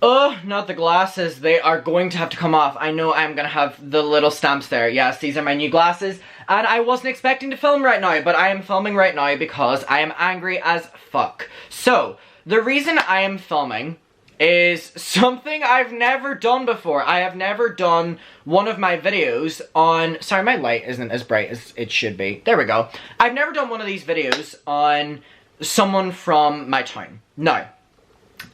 Oh, not the glasses. They are going to have to come off. I know I'm gonna have the little stamps there. Yes, these are my new glasses. And I wasn't expecting to film right now, but I am filming right now because I am angry as fuck. So, the reason I am filming is something I've never done before. I have never done one of my videos on... Sorry, my light isn't as bright as it should be. There we go. I've never done one of these videos on someone from my town. Now,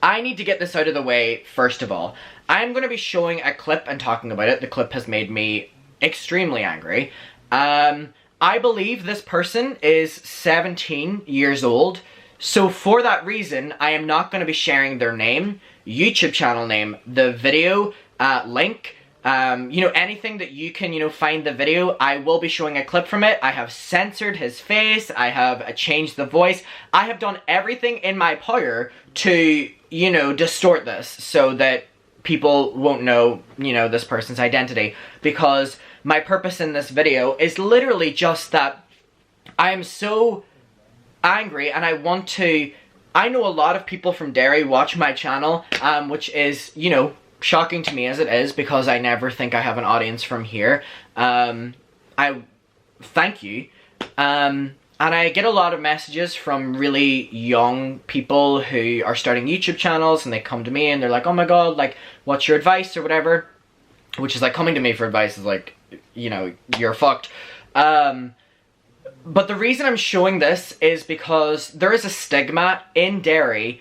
I need to get this out of the way first of all. I'm going to be showing a clip and talking about it. The clip has made me extremely angry. I believe this person is 17 years old. So for that reason, I am not going to be sharing their name, YouTube channel name, the video link, you know, anything that you can, you know, find the video. I will be showing a clip from it. I have censored his face. I have changed the voice. I have done everything in my power to, you know, distort this so that people won't know, you know, this person's identity. Because my purpose in this video is literally just that I am so angry and I want to... I know a lot of people from Derry watch my channel, which is, you know, shocking to me as it is because I never think I have an audience from here. I thank you. And I get a lot of messages from really young people who are starting YouTube channels and they come to me and they're like, oh my god, like, what's your advice or whatever? Which is like, coming to me for advice is like, you know, you're fucked. But the reason I'm showing this is because there is a stigma in Derry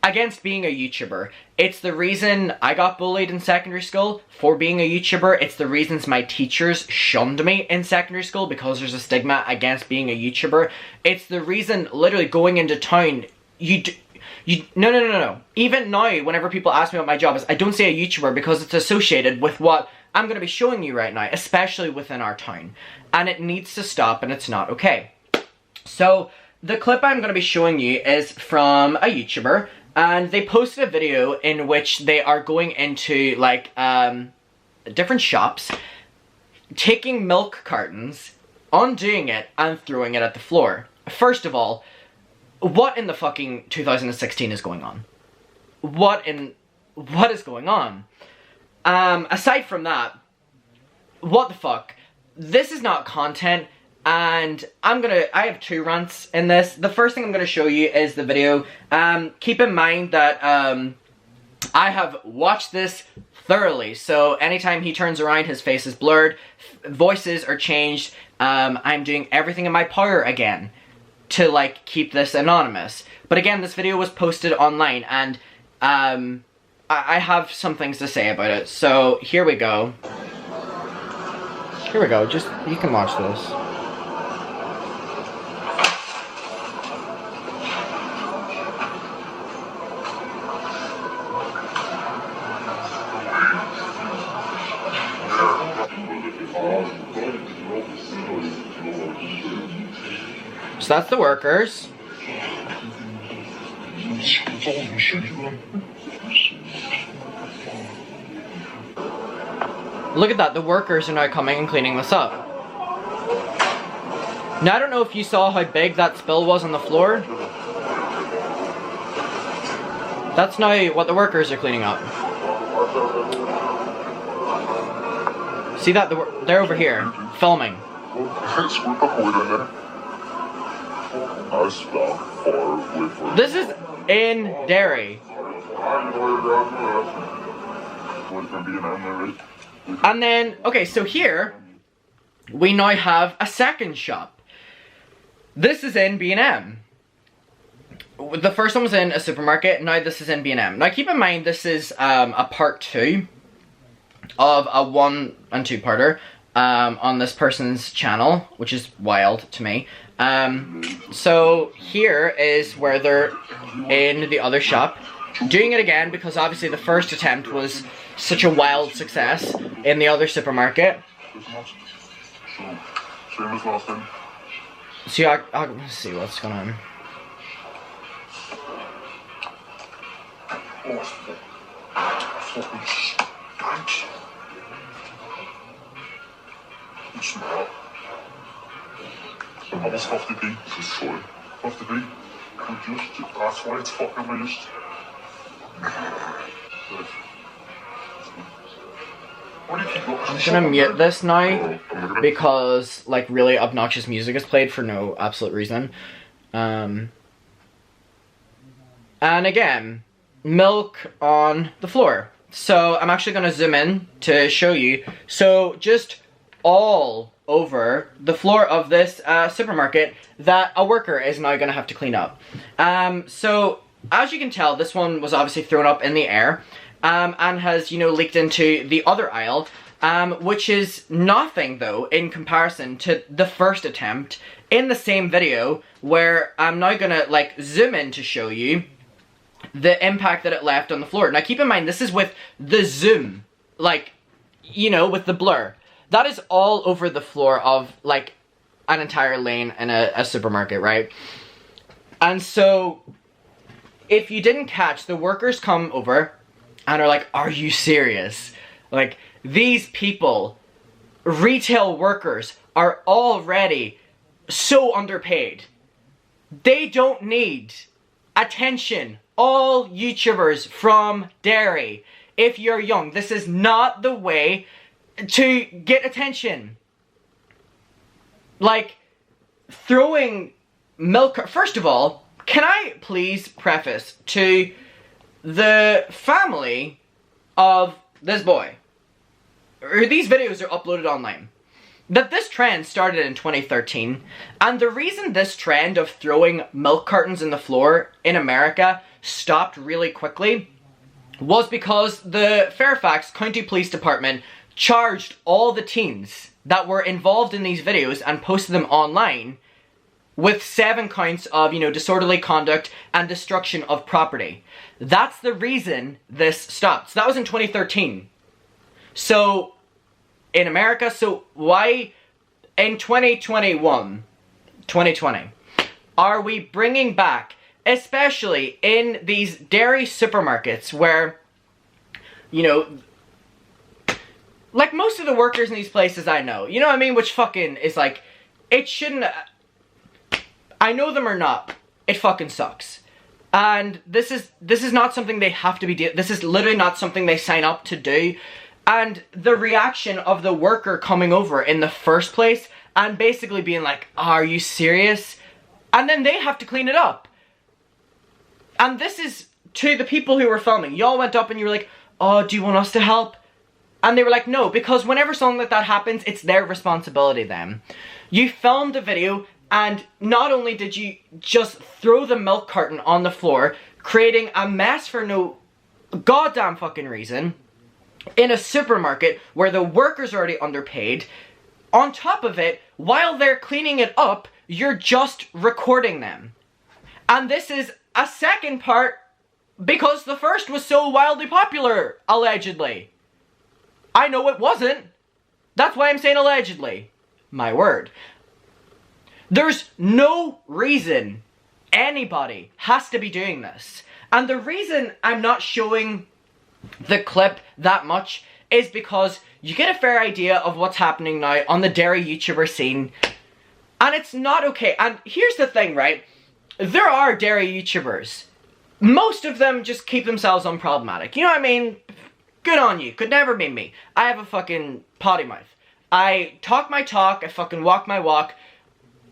against being a YouTuber. It's the reason I got bullied in secondary school for being a YouTuber. It's the reasons my teachers shunned me in secondary school because there's a stigma against being a YouTuber. It's the reason, literally, going into town, no. Even now, whenever people ask me what my job is, I don't say a YouTuber because it's associated with what I'm going to be showing you right now, especially within our town. And it needs to stop and it's not okay. So, the clip I'm going to be showing you is from a YouTuber. And they posted a video in which they are going into, like, different shops, taking milk cartons, undoing it, and throwing it at the floor. First of all, what in the fucking 2016 is going on? What is going on? Aside from that, what the fuck? This is not content. And I have two rants in this. The first thing I'm going to show you is the video. Keep in mind that I have watched this thoroughly. So anytime he turns around, his face is blurred. Voices are changed. I'm doing everything in my power again to, like, keep this anonymous. But again, this video was posted online. And I have some things to say about it. So here we go. Here we go. Just, you can watch this. So that's the workers. Look at that, the workers are now coming and cleaning this up. Now I don't know if you saw how big that spill was on the floor. That's now what the workers are cleaning up. See that? They're over here, filming. This is in Derry. And then, okay, so here, we now have a second shop. This is in B&M. The first one was in a supermarket, now this is in B&M. Now keep in mind, this is a part 2 of a 1 and 2 parter on this person's channel, which is wild to me. So here is where they're in the other shop, doing it again because obviously the first attempt was such a wild success in the other supermarket. See, I'll see what's going on. Alles auf die Ding, das ist voll. Auf die Ding. Und just, that's why it's fucking released. I'm gonna mute this now because like really obnoxious music is played for no absolute reason. And again, milk on the floor. So I'm actually gonna zoom in to show you. So just all over the floor of this supermarket that a worker is now gonna have to clean up. So as you can tell, this one was obviously thrown up in the air. And has, you know, leaked into the other aisle, which is nothing, though, in comparison to the first attempt in the same video, where I'm now gonna, like, zoom in to show you the impact that it left on the floor. Now, keep in mind, this is with the zoom, like, you know, with the blur. That is all over the floor of, like, an entire lane in a supermarket, right? And so, if you didn't catch, the workers come over and are like, are you serious? Like, these people, retail workers, are already so underpaid. They don't need attention. All YouTubers from Derry, if you're young, this is not the way to get attention. Like, throwing milk... First of all, can I please preface to the family of this boy, or these videos are uploaded online, that this trend started in 2013, and the reason this trend of throwing milk cartons in the floor in America stopped really quickly was because the Fairfax County Police Department charged all the teens that were involved in these videos and posted them online with 7 counts of, you know, disorderly conduct and destruction of property. That's the reason this stopped. So that was in 2013. So, in America, so why in 2020, are we bringing back, especially in these dairy supermarkets where, you know, like most of the workers in these places I know, you know what I mean, which fucking is like, it shouldn't... I know them or not, it fucking sucks. And this is not something they have to be doing. This is literally not something they sign up to do. And the reaction of the worker coming over in the first place and basically being like, are you serious? And then they have to clean it up. And this is to the people who were filming. Y'all went up and you were like, oh, do you want us to help? And they were like, no, because whenever something like that happens, it's their responsibility then. You filmed a video, and not only did you just throw the milk carton on the floor, creating a mess for no goddamn fucking reason, in a supermarket where the workers are already underpaid, on top of it, while they're cleaning it up, you're just recording them. And this is a second part because the first was so wildly popular, allegedly. I know it wasn't. That's why I'm saying allegedly. My word. There's no reason anybody has to be doing this. And the reason I'm not showing the clip that much is because you get a fair idea of what's happening now on the Derry YouTuber scene. And it's not okay. And here's the thing, right? There are Derry YouTubers. Most of them just keep themselves unproblematic. You know what I mean? Good on you. Could never be me. I have a fucking potty mouth. I talk my talk, I fucking walk my walk,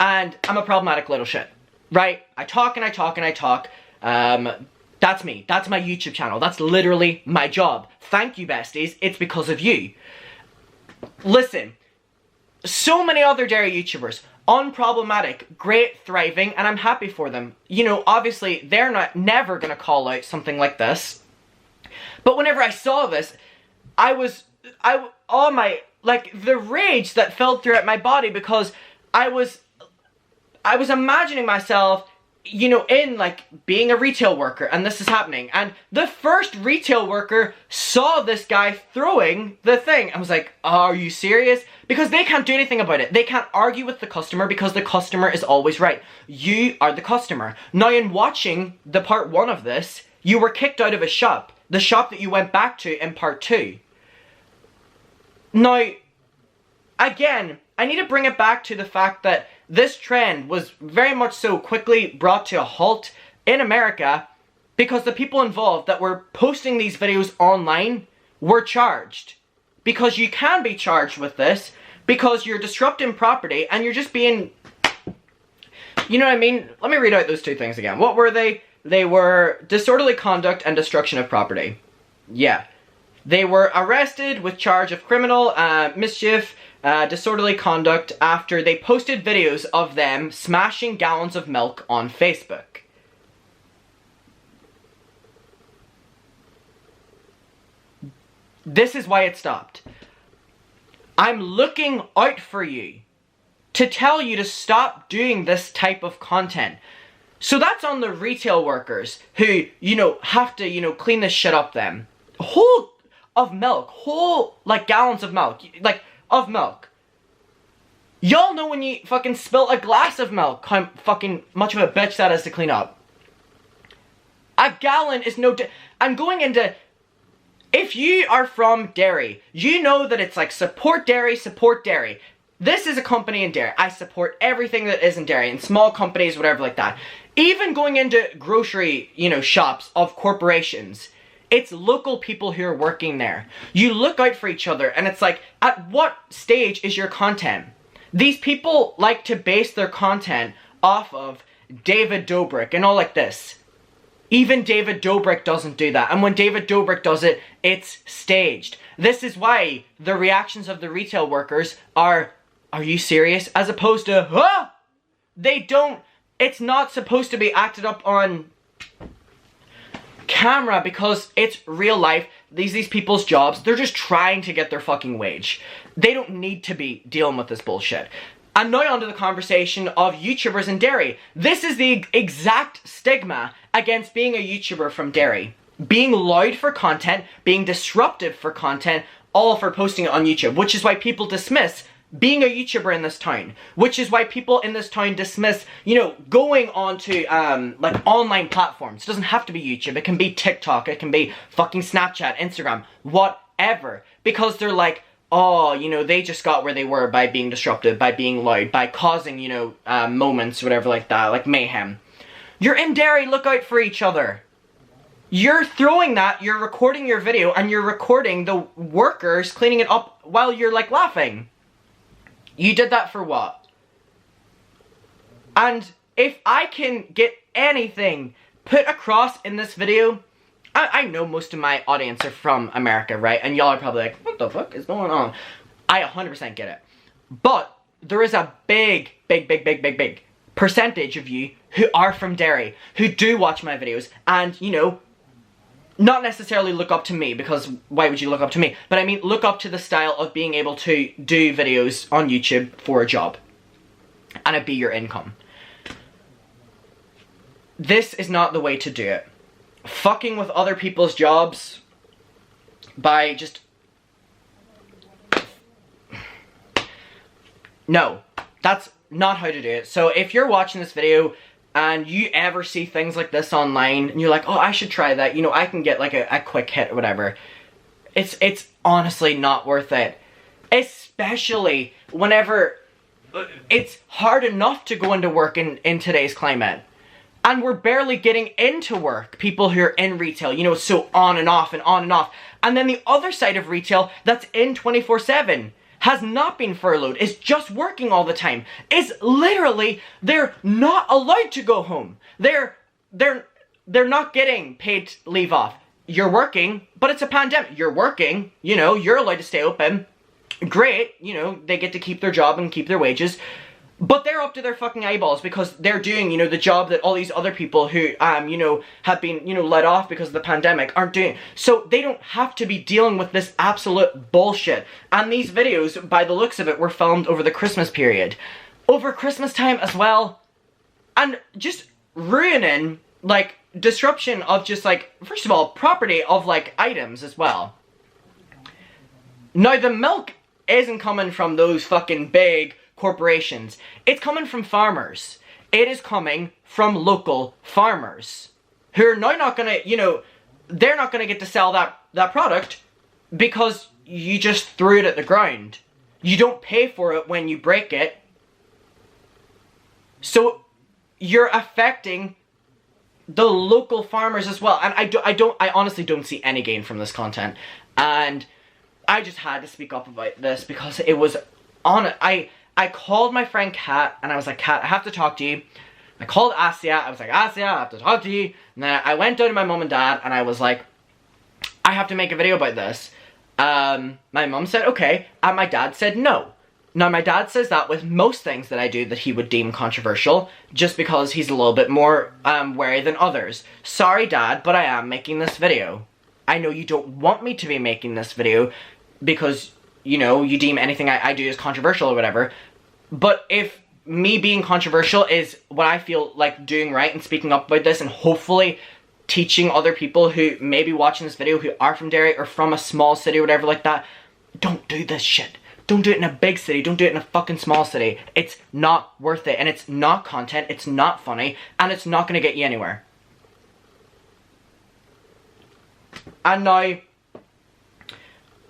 and I'm a problematic little shit. Right? I talk and I talk and I talk. That's me. That's my YouTube channel. That's literally my job. Thank you, besties. It's because of you. Listen. So many other Derry YouTubers. Unproblematic. Great. Thriving. And I'm happy for them. You know, obviously, they're never gonna call out something like this. But whenever I saw this, the rage that filled throughout my body because I was imagining myself, you know, in, like, being a retail worker, and this is happening. And the first retail worker saw this guy throwing the thing and was like, are you serious? Because they can't do anything about it. They can't argue with the customer because the customer is always right. You are the customer. Now, in watching the part 1 of this, you were kicked out of a shop. The shop that you went back to in part 2. Now, again, I need to bring it back to the fact that this trend was very much so quickly brought to a halt in America because the people involved that were posting these videos online were charged. because you can be charged with this because you're disrupting property and you're just being, you know what I mean? Let me read out those two things again. What were they? They were disorderly conduct and destruction of property. Yeah. They were arrested with charge of criminal mischief, disorderly conduct after they posted videos of them smashing gallons of milk on Facebook. This is why it stopped. I'm looking out for you to tell you to stop doing this type of content. So that's on the retail workers who, have to, clean this shit up then. Whole gallons of milk, of milk. Y'all know when you fucking spill a glass of milk, how fucking much of a bitch that is to clean up. A gallon is I'm going into, if you are from Derry, you know that it's like support Derry, support Derry. This is a company in Derry. I support everything that is in Derry, and small companies, whatever like that. Even going into grocery, shops of corporations, it's local people who are working there. You look out for each other, and it's like, at what stage is your content? These people like to base their content off of David Dobrik and all like this. Even David Dobrik doesn't do that. And when David Dobrik does it, it's staged. This is why the reactions of the retail workers are you serious? As opposed to, huh? They don't, it's not supposed to be acted up on camera because it's real life. These people's jobs, they're just trying to get their fucking wage. They don't need to be dealing with this bullshit. And now on to the conversation of YouTubers in Derry. This is the exact stigma against being a YouTuber from Derry. Being loud for content, being disruptive for content, all for posting it on YouTube. Which is why people dismiss being a YouTuber in this town. Which is why people in this town dismiss, going on to, online platforms. It doesn't have to be YouTube. It can be TikTok. It can be fucking Snapchat, Instagram, whatever. Because they're like, oh, they just got where they were by being disruptive, by being loud, by causing, moments, whatever like that, like mayhem. You're in Derry, look out for each other. You're throwing that, you're recording your video, and you're recording the workers cleaning it up while you're, laughing. You did that for what? And if I can get anything put across in this video, I know most of my audience are from America, right? And y'all are probably like, what the fuck is going on? I 100% get it. But there is a big percentage of you who are from Derry, who do watch my videos, and, not necessarily look up to me, because why would you look up to me? But I mean, look up to the style of being able to do videos on YouTube for a job. And it be your income. This is not the way to do it. Fucking with other people's jobs by just... No, that's not how to do it. So if you're watching this video and you ever see things like this online and you're like, oh, I should try that, I can get like a quick hit or whatever. It's honestly not worth it. Especially whenever it's hard enough to go into work in today's climate. And we're barely getting into work, people who are in retail, so on and off and on and off. And then the other side of retail that's in 24/7, has not been furloughed, is just working all the time, is literally, they're not allowed to go home. They're not getting paid leave off. You're working, but it's a pandemic. You're working, you're allowed to stay open. Great, they get to keep their job and keep their wages. But they're up to their fucking eyeballs because they're doing, the job that all these other people who, have been, let off because of the pandemic aren't doing. So they don't have to be dealing with this absolute bullshit. And these videos, by the looks of it, were filmed over the Christmas period. Over Christmas time as well. And just ruining, disruption of just, first of all, property of, items as well. Now, the milk isn't coming from those fucking big corporations. It's coming from farmers. It is coming from local farmers who are now not gonna, they're not gonna get to sell that product because you just threw it at the ground. You don't pay for it when you break it. So you're affecting the local farmers as well. And I honestly don't see any gain from this content. And I just had to speak up about this because it was on it. I called my friend Kat and I was like, Kat, I have to talk to you. I called Asia, I was like, Asia, I have to talk to you. And then I went down to my mom and dad and I was like, I have to make a video about this. My mom said, okay, and my dad said no. Now, my dad says that with most things that I do that he would deem controversial, just because he's a little bit more wary than others. Sorry, Dad, but I am making this video. I know you don't want me to be making this video because, you know, you deem anything I do as controversial or whatever. But if me being controversial is what I feel like doing right and speaking up about this and hopefully teaching other people who may be watching this video who are from Derry or from a small city or whatever like that, don't do this shit. Don't do it in a big city. Don't do it in a fucking small city. It's not worth it. And it's not content. It's not funny. And it's not going to get you anywhere. And now,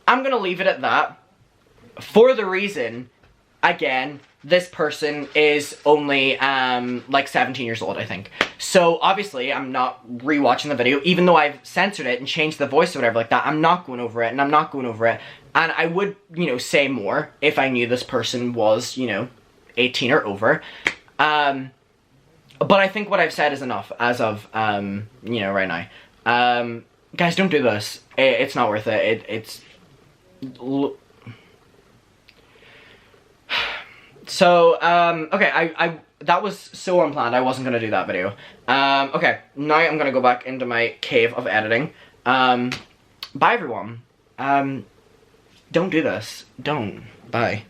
I'm going to leave it at that. For the reason, again, this person is only, like 17 years old, I think. So, obviously, I'm not rewatching the video. Even though I've censored it and changed the voice or whatever like that, I'm not going over it. And I'm not going over it. And I would, you know, say more if I knew this person was, you know, 18 or over. But I think what I've said is enough as of, you know, right now. Guys, don't do this. It's not worth it. It's... So, okay, that was so unplanned. I wasn't gonna do that video. Okay, now I'm gonna go back into my cave of editing. Bye, everyone. Don't do this. Don't. Bye.